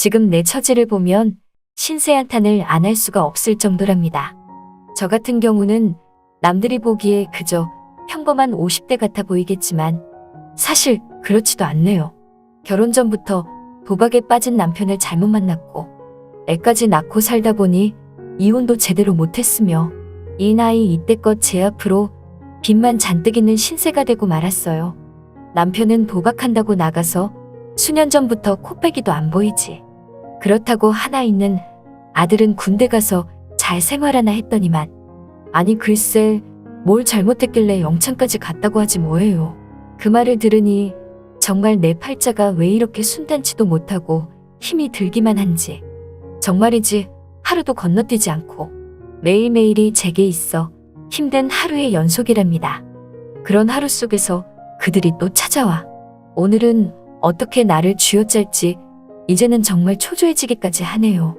지금 내 처지를 보면 신세 한탄을 안 할 수가 없을 정도랍니다. 저 같은 경우는 남들이 보기에 그저 평범한 50대 같아 보이겠지만 사실 그렇지도 않네요. 결혼 전부터 도박에 빠진 남편을 잘못 만났고 애까지 낳고 살다 보니 이혼도 제대로 못했으며 이 나이 이때껏 제 앞으로 빚만 잔뜩 있는 신세가 되고 말았어요. 남편은 도박한다고 나가서 수년 전부터 코빼기도 안 보이지. 그렇다고 하나 있는 아들은 군대 가서 잘 생활하나 했더니만 아니 글쎄 뭘 잘못했길래 영창까지 갔다고 하지 뭐예요. 그 말을 들으니 정말 내 팔자가 왜 이렇게 순탄치도 못하고 힘이 들기만 한지. 정말이지 하루도 건너뛰지 않고 매일매일이 제게 있어 힘든 하루의 연속이랍니다. 그런 하루 속에서 그들이 또 찾아와 오늘은 어떻게 나를 쥐어짤지 이제는 정말 초조해지기까지 하네요.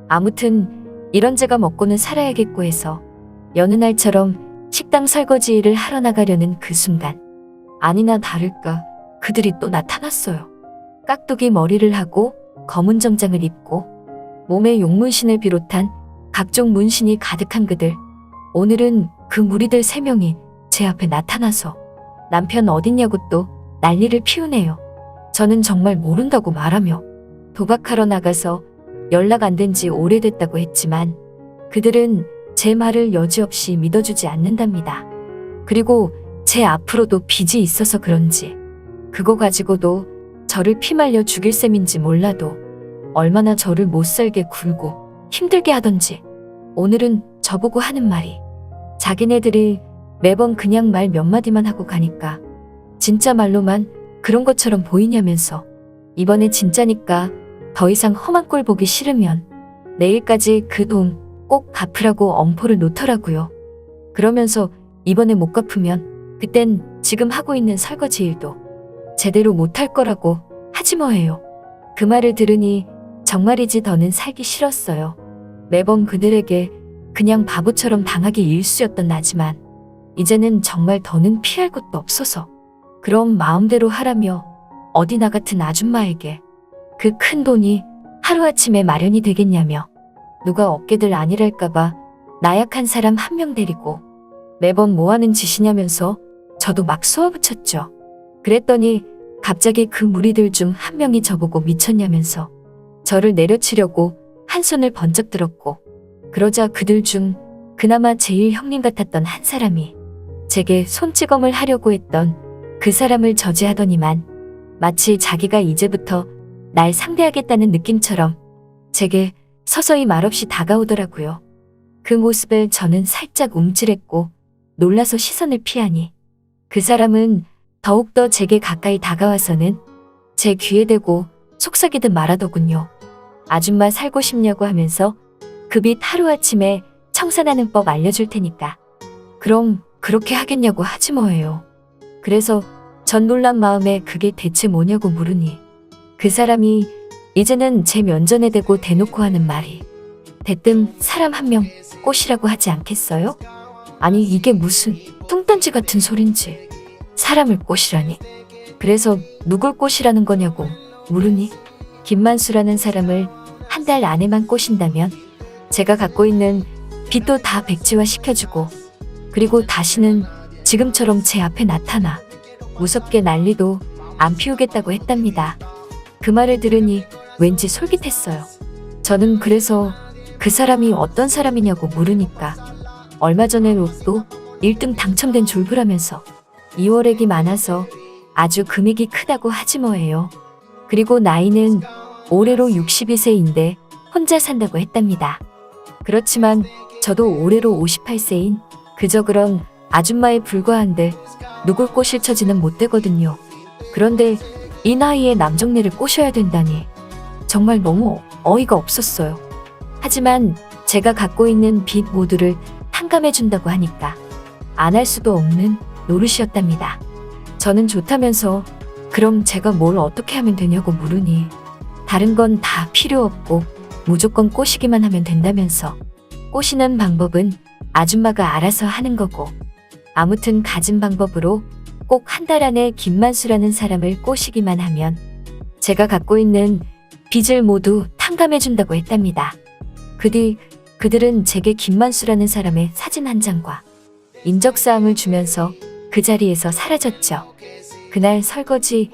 아무튼 이런 제가 먹고는 살아야겠고 해서 여느 날처럼 식당 설거지 일을 하러 나가려는 그 순간 아니나 다를까 그들이 또 나타났어요. 깍두기 머리를 하고 검은 정장을 입고 몸에 용문신을 비롯한 각종 문신이 가득한 그들. 오늘은 그 무리들 3명이 제 앞에 나타나서 남편 어딨냐고 또 난리를 피우네요. 저는 정말 모른다고 말하며 도박하러 나가서 연락 안 된 지 오래됐다고 했지만 그들은 제 말을 여지없이 믿어주지 않는답니다. 그리고 제 앞으로도 빚이 있어서 그런지 그거 가지고도 저를 피말려 죽일 셈인지 몰라도 얼마나 저를 못살게 굴고 힘들게 하던지 오늘은 저보고 하는 말이 자기네들이 매번 그냥 말 몇 마디만 하고 가니까 진짜 말로만 그런 것처럼 보이냐면서 이번에 진짜니까 더 이상 험한 꼴 보기 싫으면 내일까지 그 돈 꼭 갚으라고 엄포를 놓더라고요. 그러면서 이번에 못 갚으면 그땐 지금 하고 있는 설거지 일도 제대로 못할 거라고 하지 뭐예요. 그 말을 들으니 정말이지 더는 살기 싫었어요. 매번 그들에게 그냥 바보처럼 당하기 일쑤였던 나지만 이제는 정말 더는 피할 곳도 없어서 그럼 마음대로 하라며 어디 나 같은 아줌마에게 그 큰 돈이 하루아침에 마련이 되겠냐며 누가 어깨들 아니랄까봐 나약한 사람 한 명 데리고 매번 뭐하는 짓이냐면서 저도 막 쏘아붙였죠. 그랬더니 갑자기 그 무리들 중 한 명이 저보고 미쳤냐면서 저를 내려치려고 한 손을 번쩍 들었고 그러자 그들 중 그나마 제일 형님 같았던 한 사람이 제게 손찌검을 하려고 했던 그 사람을 저지하더니만 마치 자기가 이제부터 날 상대하겠다는 느낌처럼 제게 서서히 말없이 다가오더라고요. 그 모습에 저는 살짝 움찔했고 놀라서 시선을 피하니 그 사람은 더욱더 제게 가까이 다가와서는 제 귀에 대고 속삭이듯 말하더군요. 아줌마 살고 싶냐고 하면서 그 빚 하루아침에 청산하는 법 알려줄 테니까 그럼 그렇게 하겠냐고 하지 뭐예요. 그래서 전 놀란 마음에 그게 대체 뭐냐고 물으니 그 사람이 이제는 제 면전에 대고 대놓고 하는 말이 대뜸 사람 한 명 꼬시라고 하지 않겠어요? 아니 이게 무슨 뚱딴지 같은 소린지 사람을 꼬시라니. 그래서 누굴 꼬시라는 거냐고 물으니 김만수라는 사람을 한 달 안에만 꼬신다면 제가 갖고 있는 빚도 다 백지화 시켜주고 그리고 다시는 지금처럼 제 앞에 나타나 무섭게 난리도 안 피우겠다고 했답니다. 그 말을 들으니 왠지 솔깃했어요. 저는 그래서 그 사람이 어떤 사람이냐고 물으니까 얼마 전에 로또 1등 당첨된 졸부라면서 2월액이 많아서 아주 금액이 크다고 하지 뭐예요. 그리고 나이는 올해로 62세인데 혼자 산다고 했답니다. 그렇지만 저도 올해로 58세인 그저 그런 아줌마에 불과한데 누굴 꼬실 처지는 못 되거든요. 그런데 이 나이에 남정네를 꼬셔야 된다니 정말 너무 어이가 없었어요. 하지만 제가 갖고 있는 빚 모두를 탕감해준다고 하니까 안 할 수도 없는 노릇이었답니다. 저는 좋다면서 그럼 제가 뭘 어떻게 하면 되냐고 물으니 다른 건 다 필요 없고 무조건 꼬시기만 하면 된다면서 꼬시는 방법은 아줌마가 알아서 하는 거고 아무튼 가진 방법으로 꼭 한 달 안에 김만수라는 사람을 꼬시기만 하면 제가 갖고 있는 빚을 모두 탕감해준다고 했답니다. 그 뒤 그들은 제게 김만수라는 사람의 사진 한 장과 인적사항을 주면서 그 자리에서 사라졌죠. 그날 설거지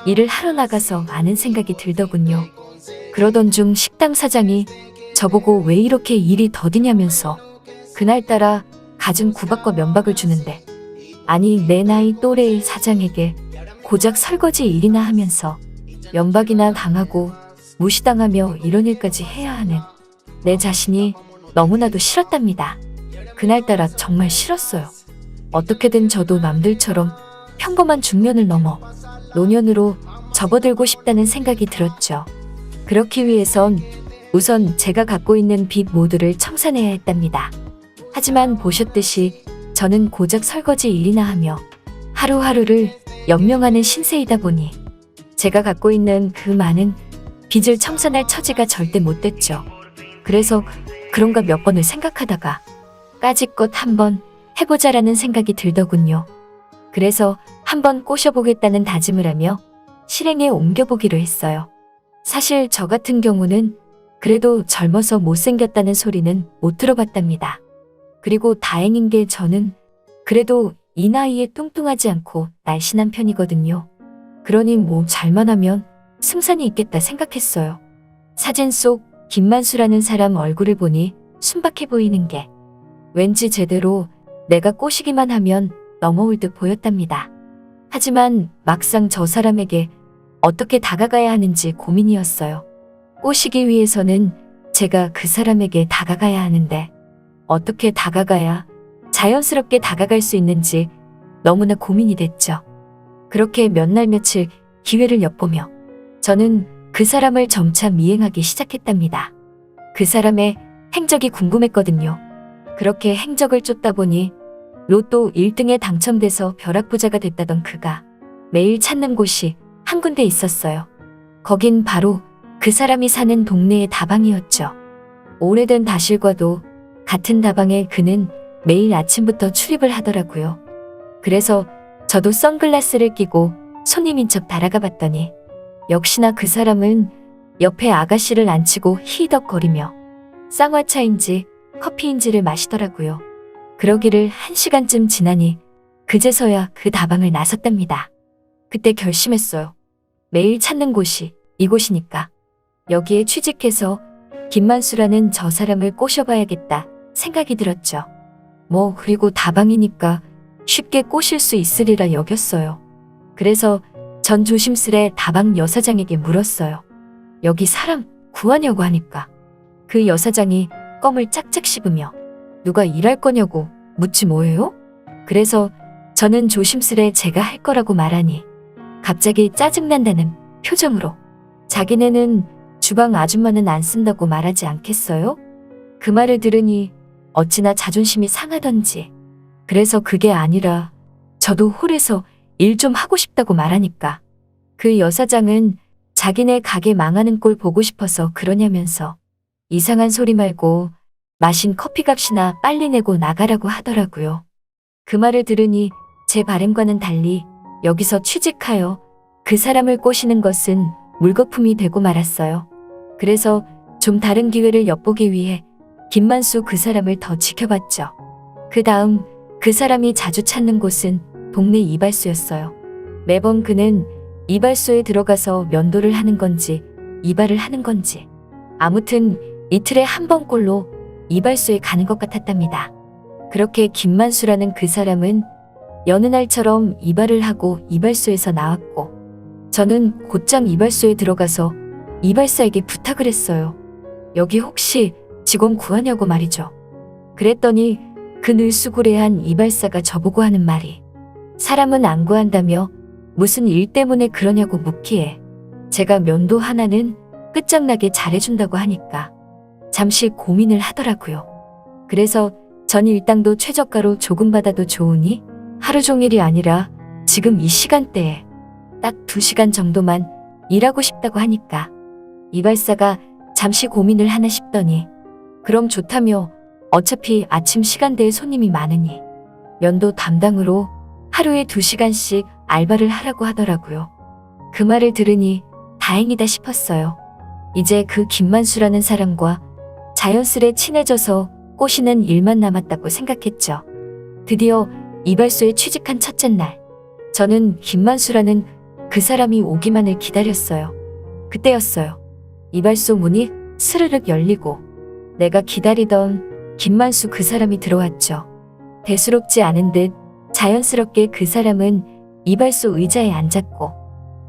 일을 하러 나가서 아는 생각이 들더군요. 그러던 중 식당 사장이 저보고 왜 이렇게 일이 더디냐면서 그날따라 갖은 구박과 면박을 주는데, 아니 내 나이 또래의 사장에게 고작 설거지 일이나 하면서 면박이나 당하고 무시당하며 이런 일까지 해야 하는 내 자신이 너무나도 싫었답니다. 그날따라 정말 싫었어요. 어떻게든 저도 남들처럼 평범한 중년을 넘어 노년으로 접어들고 싶다는 생각이 들었죠. 그렇기 위해선 우선 제가 갖고 있는 빚 모두를 청산해야 했답니다. 하지만 보셨듯이 저는 고작 설거지 일이나 하며 하루하루를 연명하는 신세이다 보니 제가 갖고 있는 그 많은 빚을 청산할 처지가 절대 못 됐죠. 그래서 그런가 몇 번을 생각하다가 까짓것 한번 해보자라는 생각이 들더군요. 그래서 한번 꼬셔보겠다는 다짐을 하며 실행에 옮겨보기로 했어요. 사실 저 같은 경우는 그래도 젊어서 못생겼다는 소리는 못 들어봤답니다. 그리고 다행인 게 저는 그래도 이 나이에 뚱뚱하지 않고 날씬한 편이거든요. 그러니 뭐 잘만 하면 승산이 있겠다 생각했어요. 사진 속 김만수라는 사람 얼굴을 보니 순박해 보이는 게 왠지 제대로 내가 꼬시기만 하면 넘어올 듯 보였답니다. 하지만 막상 저 사람에게 어떻게 다가가야 하는지 고민이었어요. 꼬시기 위해서는 제가 그 사람에게 다가가야 하는데 어떻게 다가가야 자연스럽게 다가갈 수 있는지 너무나 고민이 됐죠. 그렇게 몇 날 며칠 기회를 엿보며 저는 그 사람을 점차 미행하기 시작했답니다. 그 사람의 행적이 궁금했거든요. 그렇게 행적을 쫓다 보니 로또 1등에 당첨돼서 벼락부자가 됐다던 그가 매일 찾는 곳이 한 군데 있었어요. 거긴 바로 그 사람이 사는 동네의 다방이었죠. 오래된 다실과도 같은 다방에 그는 매일 아침부터 출입을 하더라고요. 그래서 저도 선글라스를 끼고 손님인 척 달아가 봤더니 역시나 그 사람은 옆에 아가씨를 앉히고 히덕거리며 쌍화차인지 커피인지를 마시더라고요. 그러기를 1시간쯤 지나니 그제서야 그 다방을 나섰답니다. 그때 결심했어요. 매일 찾는 곳이 이곳이니까 여기에 취직해서 김만수라는 저 사람을 꼬셔봐야겠다 생각이 들었죠. 그리고 다방이니까 쉽게 꼬실 수 있으리라 여겼어요. 그래서 전 조심스레 다방 여사장에게 물었어요. 여기 사람 구하냐고 하니까 그 여사장이 껌을 짝짝 씹으며 누가 일할 거냐고 묻지 뭐예요? 그래서 저는 조심스레 제가 할 거라고 말하니 갑자기 짜증난다는 표정으로 자기네는 주방 아줌마는 안 쓴다고 말하지 않겠어요? 그 말을 들으니 어찌나 자존심이 상하던지, 그래서 그게 아니라 저도 홀에서 일 좀 하고 싶다고 말하니까 그 여사장은 자기네 가게 망하는 꼴 보고 싶어서 그러냐면서 이상한 소리 말고 마신 커피값이나 빨리 내고 나가라고 하더라고요. 그 말을 들으니 제 바람과는 달리 여기서 취직하여 그 사람을 꼬시는 것은 물거품이 되고 말았어요. 그래서 좀 다른 기회를 엿보기 위해 김만수 그 사람을 더 지켜봤죠. 그 다음 그 사람이 자주 찾는 곳은 동네 이발소였어요. 매번 그는 이발소에 들어가서 면도를 하는 건지 이발을 하는 건지 아무튼 이틀에 한 번꼴로 이발소에 가는 것 같았답니다. 그렇게 김만수라는 그 사람은 여느 날처럼 이발을 하고 이발소에서 나왔고 저는 곧장 이발소에 들어가서 이발사에게 부탁을 했어요. 여기 혹시 직원 구하냐고 말이죠. 그랬더니 그 늘수구레한 이발사가 저보고 하는 말이 사람은 안 구한다며 무슨 일 때문에 그러냐고 묻기에 제가 면도 하나는 끝장나게 잘해준다고 하니까 잠시 고민을 하더라고요. 그래서 전 일당도 최저가로 조금 받아도 좋으니 하루 종일이 아니라 지금 이 시간대에 딱 2시간 정도만 일하고 싶다고 하니까 이발사가 잠시 고민을 하나 싶더니 그럼 좋다며 어차피 아침 시간대에 손님이 많으니 면도 담당으로 하루에 2시간씩 알바를 하라고 하더라고요. 그 말을 들으니 다행이다 싶었어요. 이제 그 김만수라는 사람과 자연스레 친해져서 꼬시는 일만 남았다고 생각했죠. 드디어 이발소에 취직한 첫째 날, 저는 김만수라는 그 사람이 오기만을 기다렸어요. 그때였어요. 이발소 문이 스르륵 열리고 내가 기다리던 김만수 그 사람이 들어왔죠. 대수롭지 않은 듯 자연스럽게 그 사람은 이발소 의자에 앉았고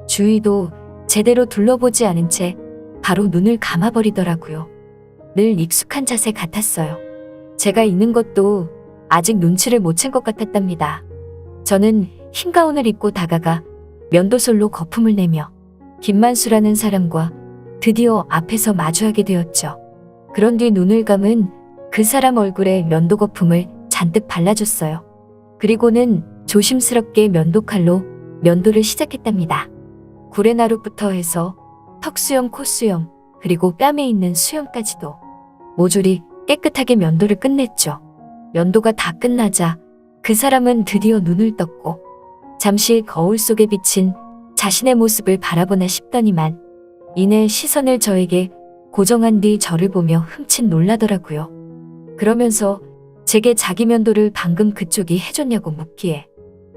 주위도 제대로 둘러보지 않은 채 바로 눈을 감아버리더라고요. 늘 익숙한 자세 같았어요. 제가 있는 것도 아직 눈치를 못 챈 것 같았답니다. 저는 흰 가운을 입고 다가가 면도솔로 거품을 내며 김만수라는 사람과 드디어 앞에서 마주하게 되었죠. 그런 뒤 눈을 감은 그 사람 얼굴에 면도 거품을 잔뜩 발라줬어요. 그리고는 조심스럽게 면도칼로 면도를 시작했답니다. 구레나룻부터 해서 턱수염, 콧수염, 그리고 뺨에 있는 수염까지도 모조리 깨끗하게 면도를 끝냈죠. 면도가 다 끝나자 그 사람은 드디어 눈을 떴고 잠시 거울 속에 비친 자신의 모습을 바라보나 싶더니만 이내 시선을 저에게 고정한 뒤 저를 보며 흠칫 놀라더라고요. 그러면서 제게 자기 면도를 방금 그쪽이 해줬냐고 묻기에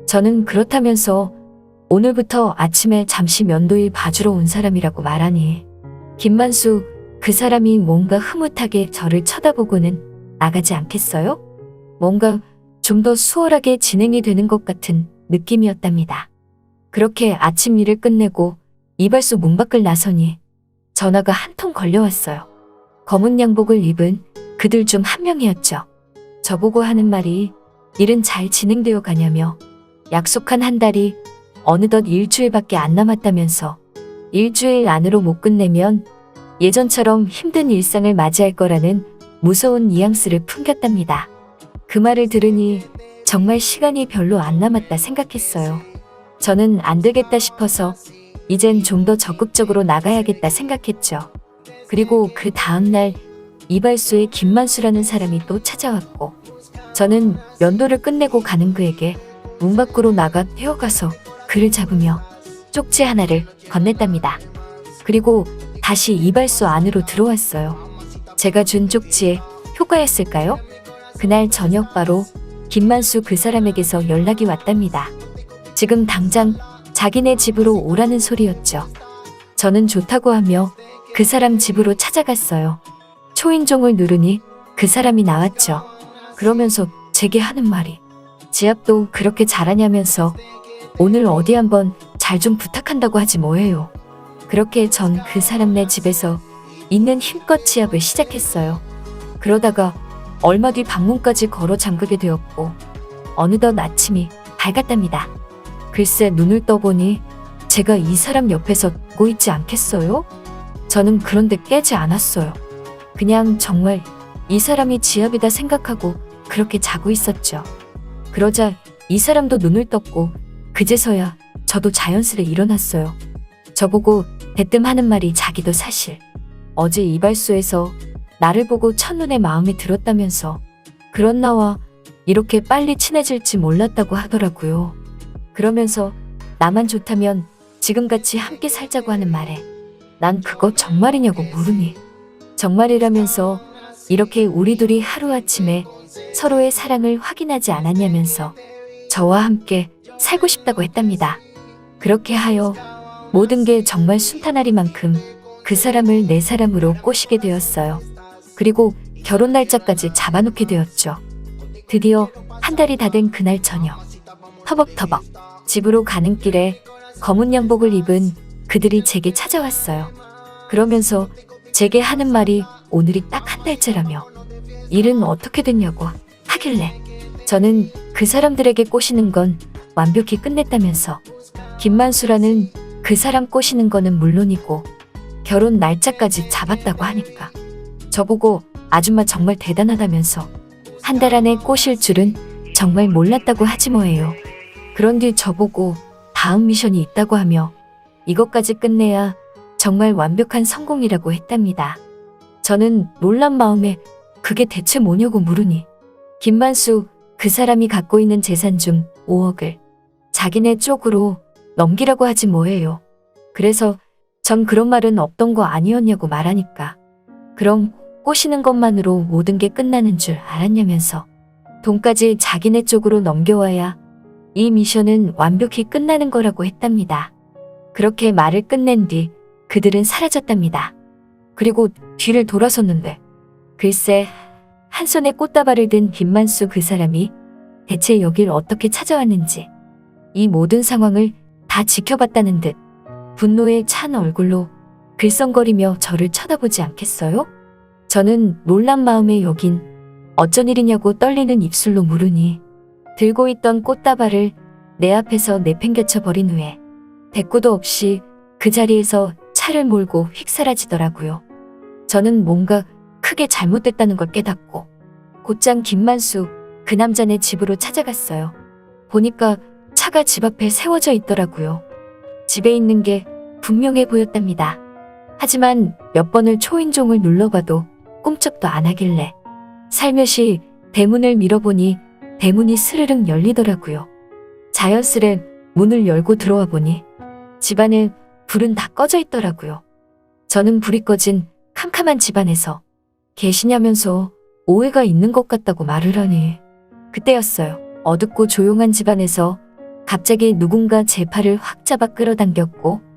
저는 그렇다면서 오늘부터 아침에 잠시 면도일 봐주러 온 사람이라고 말하니 김만수 그 사람이 뭔가 흐뭇하게 저를 쳐다보고는 나가지 않겠어요? 뭔가 좀 더 수월하게 진행이 되는 것 같은 느낌이었답니다. 그렇게 아침 일을 끝내고 이발소 문 밖을 나서니 전화가 한 통 걸려왔어요. 검은 양복을 입은 그들 중 한 명이었죠. 저보고 하는 말이 일은 잘 진행되어 가냐며 약속한 한 달이 어느덧 일주일밖에 안 남았다면서 일주일 안으로 못 끝내면 예전처럼 힘든 일상을 맞이할 거라는 무서운 뉘앙스를 풍겼답니다. 그 말을 들으니 정말 시간이 별로 안 남았다 생각했어요. 저는 안 되겠다 싶어서 이젠 좀 더 적극적으로 나가야겠다 생각했죠. 그리고 그 다음날 이발소에 김만수라는 사람이 또 찾아왔고 저는 면도를 끝내고 가는 그에게 문 밖으로 나가 뛰어가서 그를 잡으며 쪽지 하나를 건넸답니다. 그리고 다시 이발소 안으로 들어왔어요. 제가 준 쪽지에 효과였을까요? 그날 저녁 바로 김만수 그 사람에게서 연락이 왔답니다. 지금 당장 자기네 집으로 오라는 소리였죠. 저는 좋다고 하며 그 사람 집으로 찾아갔어요. 초인종을 누르니 그 사람이 나왔죠. 그러면서 제게 하는 말이 지압도 그렇게 잘하냐면서 오늘 어디 한번 잘 좀 부탁한다고 하지 뭐예요. 그렇게 전 그 사람네 집에서 있는 힘껏 지압을 시작했어요. 그러다가 얼마 뒤 방문까지 걸어 잠그게 되었고 어느덧 아침이 밝았답니다. 글쎄 눈을 떠보니 제가 이 사람 옆에서 보고 있지 않겠어요? 저는 그런데 깨지 않았어요. 그냥 정말 이 사람이 지압이다 생각하고 그렇게 자고 있었죠. 그러자 이 사람도 눈을 떴고 그제서야 저도 자연스레 일어났어요. 저보고 대뜸 하는 말이 자기도 사실 어제 이발소에서 나를 보고 첫눈에 마음에 들었다면서 그런 나와 이렇게 빨리 친해질지 몰랐다고 하더라고요. 그러면서 나만 좋다면 지금같이 함께 살자고 하는 말에 난 그거 정말이냐고 물으니 정말이라면서 이렇게 우리 둘이 하루아침에 서로의 사랑을 확인하지 않았냐면서 저와 함께 살고 싶다고 했답니다. 그렇게 하여 모든 게 정말 순탄하리만큼 그 사람을 내 사람으로 꼬시게 되었어요. 그리고 결혼 날짜까지 잡아놓게 되었죠. 드디어 한 달이 다 된 그날 저녁 터벅터벅 집으로 가는 길에 검은 양복을 입은 그들이 제게 찾아왔어요. 그러면서 제게 하는 말이 오늘이 딱 한 달째라며 일은 어떻게 됐냐고 하길래 저는 그 사람들에게 꼬시는 건 완벽히 끝냈다면서 김만수라는 그 사람 꼬시는 거는 물론이고 결혼 날짜까지 잡았다고 하니까 저보고 아줌마 정말 대단하다면서 한 달 안에 꼬실 줄은 정말 몰랐다고 하지 뭐예요. 그런 뒤 저보고 다음 미션이 있다고 하며 이것까지 끝내야 정말 완벽한 성공이라고 했답니다. 저는 놀란 마음에 그게 대체 뭐냐고 물으니 김만수 그 사람이 갖고 있는 재산 중 5억을 자기네 쪽으로 넘기라고 하지 뭐예요. 그래서 전 그런 말은 없던 거 아니었냐고 말하니까 그럼 꼬시는 것만으로 모든 게 끝나는 줄 알았냐면서 돈까지 자기네 쪽으로 넘겨와야 이 미션은 완벽히 끝나는 거라고 했답니다. 그렇게 말을 끝낸 뒤 그들은 사라졌답니다. 그리고 뒤를 돌아섰는데 글쎄 한 손에 꽃다발을 든 김만수 그 사람이 대체 여길 어떻게 찾아왔는지 이 모든 상황을 다 지켜봤다는 듯 분노에 찬 얼굴로 글썽거리며 저를 쳐다보지 않겠어요? 저는 놀란 마음에 여긴 어쩐 일이냐고 떨리는 입술로 물으니 들고 있던 꽃다발을 내 앞에서 내팽개쳐 버린 후에 대꾸도 없이 그 자리에서 차를 몰고 휙 사라지더라고요. 저는 뭔가 크게 잘못됐다는 걸 깨닫고 곧장 김만수 그 남자네 집으로 찾아갔어요. 보니까 차가 집 앞에 세워져 있더라고요. 집에 있는 게 분명해 보였답니다. 하지만 몇 번을 초인종을 눌러봐도 꿈쩍도 안 하길래 살며시 대문을 밀어보니 대문이 스르륵 열리더라고요. 자연스레 문을 열고 들어와 보니 집안에 불은 다 꺼져 있더라고요. 저는 불이 꺼진 캄캄한 집안에서 계시냐면서 오해가 있는 것 같다고 말을 하니 그때였어요. 어둡고 조용한 집안에서 갑자기 누군가 제 팔을 확 잡아 끌어당겼고